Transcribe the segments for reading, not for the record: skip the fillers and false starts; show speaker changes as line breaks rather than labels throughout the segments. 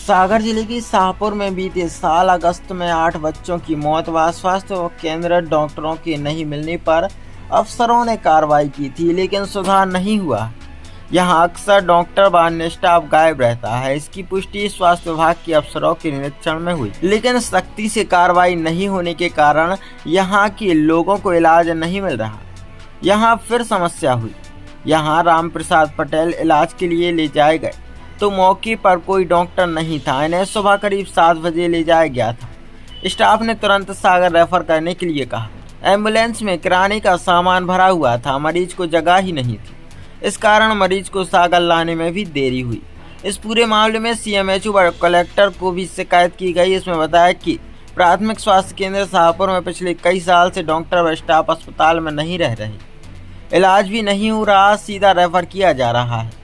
सागर जिले की शाहपुर में बीते साल अगस्त में 8 बच्चों की मौत व स्वास्थ्य केंद्र डॉक्टरों के नहीं मिलने पर अफसरों ने कार्रवाई की थी, लेकिन सुधार नहीं हुआ। यहां अक्सर डॉक्टर व अन्य स्टाफ गायब रहता है। इसकी पुष्टि स्वास्थ्य विभाग के अफसरों के निरीक्षण में हुई, लेकिन सख्ती से कार्रवाई नहीं होने के कारण यहां के लोगों को इलाज नहीं मिल रहा। यहां फिर समस्या हुई। यहां रामप्रसाद पटेल इलाज के लिए ले जाए गए तो मौके पर कोई डॉक्टर नहीं था। इन्हें सुबह करीब 7 बजे ले जाया गया था। स्टाफ ने तुरंत सागर रेफर करने के लिए कहा। एम्बुलेंस में किराने का सामान भरा हुआ था, मरीज को जगह ही नहीं थी। इस कारण मरीज को सागर लाने में भी देरी हुई। इस पूरे मामले में सीएमएचओ व कलेक्टर को भी शिकायत की गई। इसमें बताया कि प्राथमिक स्वास्थ्य केंद्र शाहपुर में पिछले कई साल से डॉक्टर व स्टाफ अस्पताल में नहीं रह रहे, इलाज भी नहीं हो रहा, सीधा रेफर किया जा रहा है।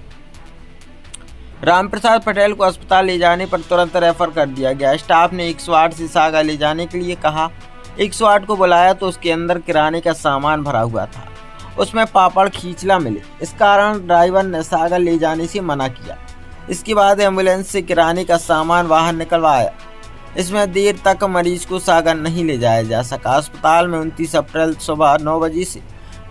रामप्रसाद पटेल को अस्पताल ले जाने पर तुरंत रेफर कर दिया गया। स्टाफ ने 108 से सागर ले जाने के लिए कहा। 108 को बुलाया तो उसके अंदर किराने का सामान भरा हुआ था, उसमें पापड़ खींचला मिले। इस कारण ड्राइवर ने सागर ले जाने से मना किया। इसके बाद एम्बुलेंस से किराने का सामान बाहर निकलवाया। इसमें देर तक मरीज को सागर नहीं ले जाया जा सका। अस्पताल में 29 अप्रैल सुबह 9 बजे से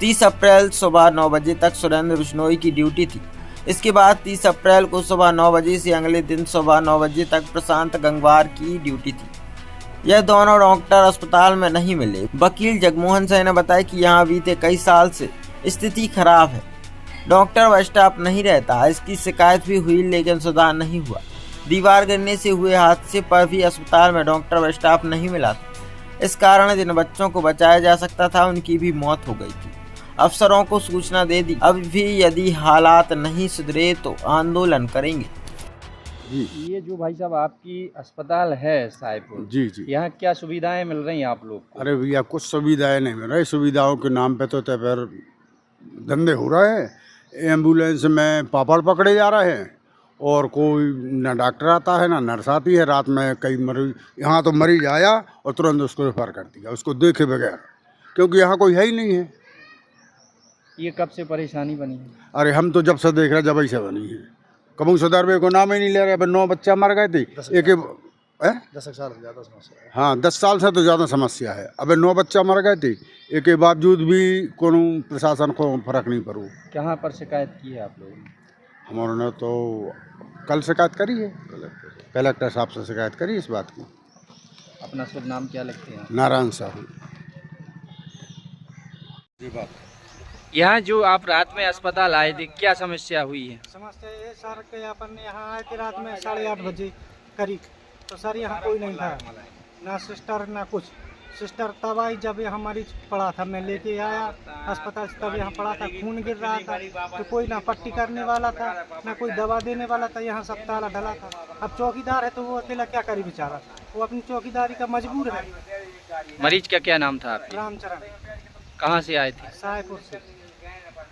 30 अप्रैल सुबह 9 बजे तक सुरेंद्र बिश्नोई की ड्यूटी थी। इसके बाद 30 अप्रैल को सुबह 9 बजे से अगले दिन सुबह 9 बजे तक प्रशांत गंगवार की ड्यूटी थी। यह दोनों डॉक्टर अस्पताल में नहीं मिले। वकील जगमोहन सिंह ने बताया कि यहाँ बीते कई साल से स्थिति खराब है, डॉक्टर व स्टाफ नहीं रहता। इसकी शिकायत भी हुई, लेकिन सुधार नहीं हुआ। दीवार गिरने से हुए हादसे पर भी अस्पताल में डॉक्टर व स्टाफ नहीं मिला था। इस कारण जिन बच्चों को बचाया जा सकता था, उनकी भी मौत हो गई थी। अफसरों को सूचना दे दी। अब भी यदि हालात नहीं सुधरे तो आंदोलन करेंगे।
जी,
ये जो भाई साहब आपकी अस्पताल है साहेबपुर,
जी जी।
यहाँ क्या सुविधाएं मिल रही हैं आप लोग को?
अरे भैया, कुछ सुविधाएं नहीं मिल रही। सुविधाओं के नाम पे तो फिर धंधे हो रहे हैं। एम्बुलेंस में पापड़ पकड़े जा रहे हैं और कोई न डॉक्टर आता है ना नर्स आती है। रात में कई मरीज, यहाँ तो मरीज आया और तुरंत उसको रेफर कर दिया, उसको देखे बगैर, क्योंकि यहाँ कोई है ही नहीं है।
ये कब से परेशानी बनी है?
अरे हम तो जब से देख रहे, जब से बनी है। कबू सुधारवे को नाम ही नहीं ले रहे। अब 9 बच्चा मर गए थे। 10 साल से ज़्यादा समस्या है। हाँ, 10 साल से तो ज़्यादा समस्या है। अब 9 बच्चा मर गए थे, एक के बावजूद भी कोनो प्रशासन को फर्क नहीं पड़ू।
कहाँ पर शिकायत की है आप लोगों ने?
हमारे तो कल शिकायत करी है, कलेक्टर साहब से शिकायत करी इस बात की।
अपना शुभ नाम क्या लिखते हैं?
नारायण साहब।
यहाँ जो आप रात में अस्पताल आए थे, क्या समस्या हुई है?
समस्या ये सर के अपन यहाँ आए थे रात में 8:30 बजे करीब, तो सर यहाँ कोई नहीं था, ना सिस्टर ना कुछ। सिस्टर तब आई जब यहाँ मरीज पड़ा था, मैं लेके आया अस्पताल से, तब यहाँ पड़ा था, खून गिर रहा था। तो कोई ना पट्टी करने वाला था, ना कोई दवा देने वाला था। यहाँ सब ताला डला था। अब चौकीदार है तो वो अकेला क्या करे बेचारा, वो अपनी चौकीदारी का मजबूर है।
मरीज का क्या नाम था आपके?
रामचरण,
कहाँ से आए थे?
साहेबपुर से,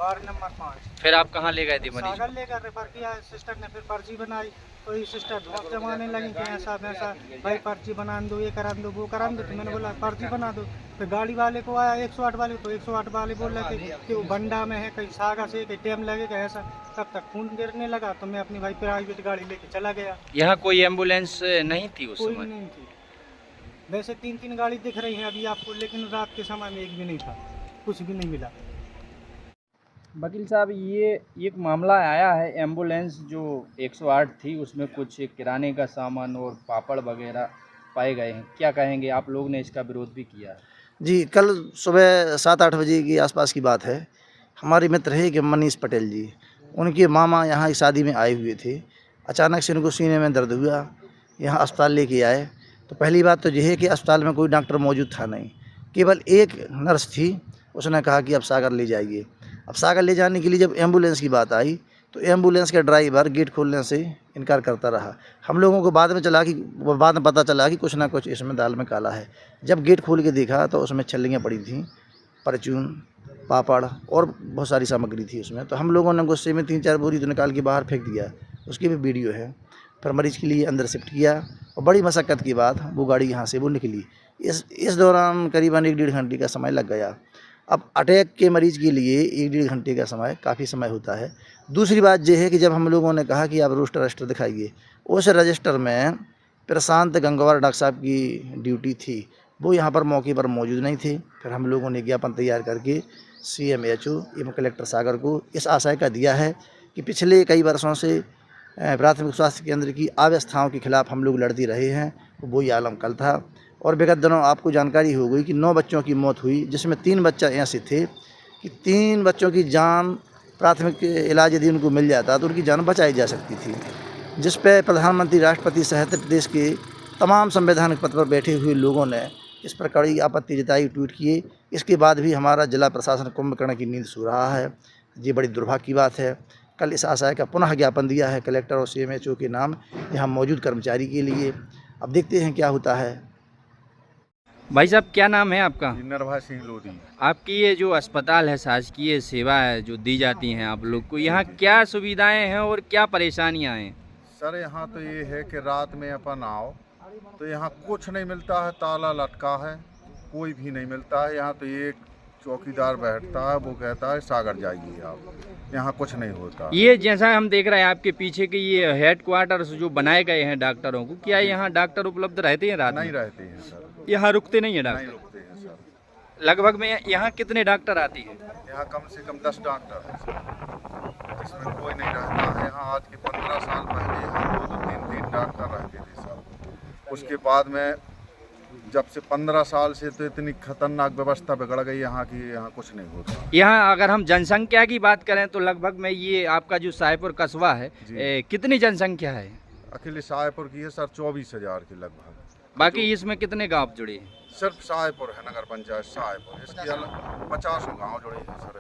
वार्ड नंबर 5।
फिर आप कहाँ ले गए थे मरीज?
सागर लेकर रेफर किया। सिस्टर ने फिर पर्ची बनाई, तो ये सिस्टर बहुत जमाने लगी कि ऐसा वैसा, भाई पर्ची बना दो, ये करा दो, वो करा दो। तो मैंने बोला पर्ची बना दो। फिर गाड़ी वाले को आया 108 वाले, तो 108 वाले बोल रहे थे कि वो बंडा में है, कहीं सागा से, कहीं टाइम लगेगा ऐसा। तब तक खून गिरने लगा, तो मैं अपनी भाई प्राइवेट गाड़ी लेके चला गया।
यहाँ कोई एम्बुलेंस नहीं थी उस
कोई
समय?
नहीं थी। वैसे 3-3 गाड़ी दिख रही है अभी आपको, लेकिन रात के समय में एक भी नहीं था, कुछ भी नहीं मिला।
वकील साहब, ये एक मामला आया है, एम्बुलेंस जो 108 थी उसमें कुछ किराने का सामान और पापड़ वगैरह पाए गए हैं, क्या कहेंगे? आप लोग ने इसका विरोध भी किया है।
जी, कल सुबह 7-8 बजे के आसपास की बात है। हमारे मित्र है कि मनीष पटेल जी, उनके मामा यहाँ शादी में आए हुए थे। अचानक से उनको सीने में दर्द हुआ, यहाँ अस्पताल लेके आए। तो पहली बात तो यह है कि अस्पताल में कोई डॉक्टर मौजूद था नहीं, केवल एक नर्स थी। उसने कहा कि अब सागर ले जाइए। अब सागर ले जाने के लिए जब एम्बुलेंस की बात आई, तो एम्बुलेंस का ड्राइवर गेट खोलने से इनकार करता रहा। हम लोगों को बाद में पता चला कि कुछ ना कुछ इसमें दाल में काला है। जब गेट खोल के देखा तो उसमें छल्लियाँ पड़ी थीं, परचून, पापड़ और बहुत सारी सामग्री थी उसमें। तो हम लोगों ने गुस्से में 3-4 बोरी तो निकाल के बाहर फेंक दिया, उसकी भी वीडियो है। फिर मरीज के लिए अंदर शिफ्ट किया और बड़ी मशक्क़त के बाद वो गाड़ी यहाँ से वो निकली। इस दौरान करीबन 1-1.5 घंटे का समय लग गया। अब अटैक के मरीज के लिए 1-1.5 घंटे का समय काफ़ी समय होता है। दूसरी बात यह है कि जब हम लोगों ने कहा कि आप रोस्टर दिखाइए, उस रजिस्टर में प्रशांत गंगवार डॉक्टर साहब की ड्यूटी थी, वो यहाँ पर मौके पर मौजूद नहीं थे। फिर हम लोगों ने ज्ञापन तैयार करके CMHO एवं कलेक्टर सागर को इस आशय का दिया है कि पिछले कई वर्षों से प्राथमिक स्वास्थ्य केंद्र की अव्यवस्थाओं के खिलाफ हम लोग लड़ते रहे हैं, वही आलम कल था। और विगत दिनों आपको जानकारी हो गई कि 9 बच्चों की मौत हुई, जिसमें 3 बच्चा ऐसे थे कि 3 बच्चों की जान प्राथमिक इलाज यदि उनको मिल जाता तो उनकी जान बचाई जा सकती थी, जिस पे प्रधानमंत्री, राष्ट्रपति सहित प्रदेश के तमाम संवैधानिक पद पर बैठे हुए लोगों ने इस पर कड़ी आपत्ति जताई, ट्वीट किए। इसके बाद भी हमारा जिला प्रशासन कुंभकर्ण की नींद सो रहा है। ये बड़ी दुर्भाग्य की बात है। कल इस आशय का पुनः ज्ञापन दिया है कलेक्टर और CMHO के नाम यहाँ मौजूद कर्मचारी के लिए। अब देखते हैं क्या होता है।
भाई साहब, क्या नाम है आपका?
नरभा सिंह लोधी।
आपकी ये जो अस्पताल है, शासकीय सेवा है जो दी जाती हैं आप लोग को, यहाँ क्या सुविधाएं हैं और क्या परेशानियां हैं?
सर यहाँ तो ये है कि रात में अपन आओ तो यहाँ कुछ नहीं मिलता है, ताला लटका है, कोई भी नहीं मिलता है। यहाँ तो एक चौकीदार बैठता है, वो कहता है सागर जाइए आप, यहाँ कुछ नहीं होता।
ये जैसा हम देख रहे हैं आपके पीछे के ये हेडक्वार्टर्स जो बनाए गए हैं डॉक्टरों को, क्या यहाँ डॉक्टर उपलब्ध रहते हैं रात में?
नहीं रहते हैं सर,
यहाँ रुकते नहीं है
नहीं
डॉक्टर?
रुकते हैं सर।
लगभग में यहाँ कितने डॉक्टर आती है?
यहाँ कम से कम 10 डॉक्टर हैं सर, जिसमें कोई नहीं रहता है। यहाँ आज के 15 साल पहले यहाँ 2-3 डॉक्टर रहते थे सर। उसके बाद में जब से 15 साल से तो इतनी खतरनाक व्यवस्था बिगड़ गई यहाँ की, यहाँ कुछ नहीं होता।
यहाँ अगर हम जनसंख्या की बात करें तो लगभग में ये आपका जो साहेबपुर कस्बा है, कितनी जनसंख्या है?
अकेले साहेबपुर की है सर 24,000 के लगभग।
बाकी इसमें कितने गांव जुड़े हैं?
सिर्फ साहेबपुर है, नगर पंचायत साहेबपुर, इसके अलग 50 गाँव जुड़े हैं सर।